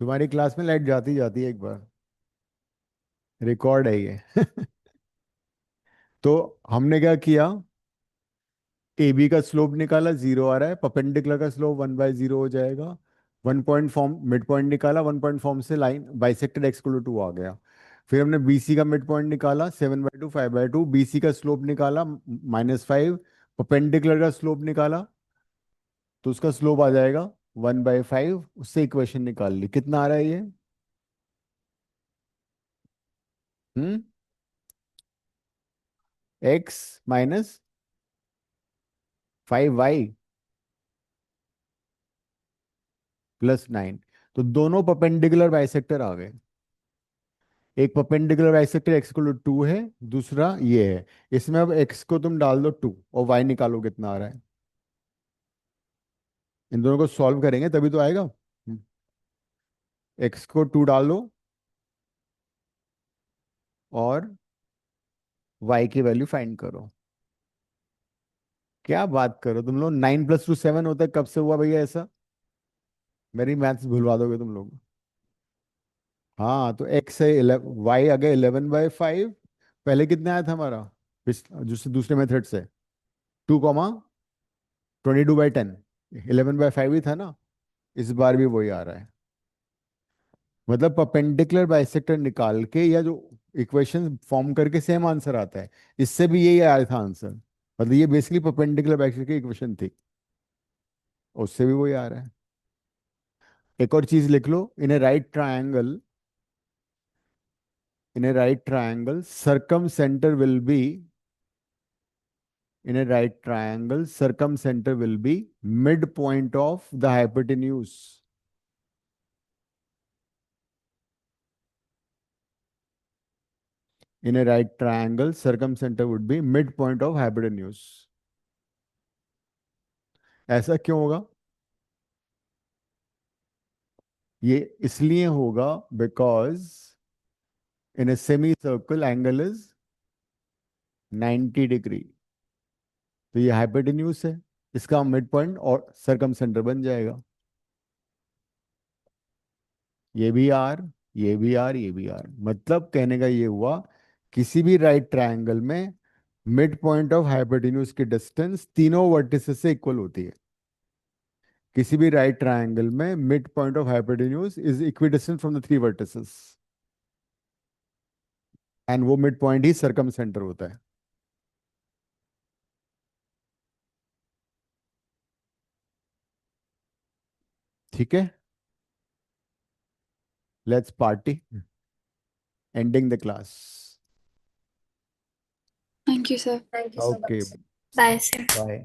तुम्हारी क्लास में लाइट जाती जाती है एक बार, रिकॉर्ड है ये। तो हमने क्या किया, ए बी का स्लोप निकाला, जीरो आ रहा है, परपेंडिकुलर का स्लोप 1/0 हो जाएगा। 1 पॉइंट फॉर्म, मिड पॉइंट निकाला, 1 पॉइंट फॉर्म से लाइन बाइसेक्टेड x=2 आ गया। फिर हमने बी सी का मिड पॉइंट निकाला, 7/2 5/2, बी सी का स्लोप निकाला -5, परपेंडिकुलर का स्लोप निकाला, तो उसका स्लोप आ जाएगा 1/5। उससे इक्वेशन निकाल ली, कितना आ रहा है ये? हम्म x-5y + 9। तो दोनों परपेंडिकुलर बाइसेक्टर आ गए। एक परपेंडिकुलर बाइसेक्टर x=2 है, दूसरा ये है। इसमें अब x को तुम डाल दो 2 और y निकालो कितना आ रहा है। इन दोनों को सॉल्व करेंगे तभी तो आएगा। x को 2 डाल दो और y की वैल्यू फाइंड करो। क्या बात करो तुम लोग, 9 + 2 7 होता है, कब से हुआ भैया ऐसा? मेरी मैथ्स भुलवा दोगे तुम लोग। हाँ तो x है 11, y आ गया 11/5। पहले कितना आया था हमारा, दूसरे मेथड से? 2, 22/10, 11/5 ही था ना। इस बार भी वही आ रहा है। मतलब परपेंडिकुलर बाइसेक्टर निकाल के या जो इक्वेशन फॉर्म करके सेम आंसर आता है। इससे भी यही आया था आंसर, मतलब ये बेसिकली परपेंडिकुलर बाइसेक्टर की इक्वेशन थी, उससे भी वही आ रहा है। एक और चीज लिख लो, in a right triangle, in a right triangle circumcentre will be, in a right triangle circumcenter will be midpoint of the hypotenuse. In a right triangle circumcenter would be midpoint of hypotenuse. ऐसा क्यों होगा? ये इसलिए होगा because in a semicircle angle is 90 degree. तो ये hypotenuse है, इसका मिड पॉइंट और सरकमसेंटर बन जाएगा। ये भी आर, ये भी आर, ये भी आर, मतलब कहने का ये हुआ, किसी भी राइट ट्रायंगल में मिड पॉइंट ऑफ हाइपोटेन्यूज की डिस्टेंस तीनों वर्टिसेस से इक्वल होती है। किसी भी राइट ट्रायंगल में mid point of hypotenuse is equidistant from the 3 vertices, and वो मिड पॉइंट ही सरकम सेंटर होता है। ठीक है, let's party, ending the class. Thank you, sir. Thank you so okay, much. Bye, sir. Bye.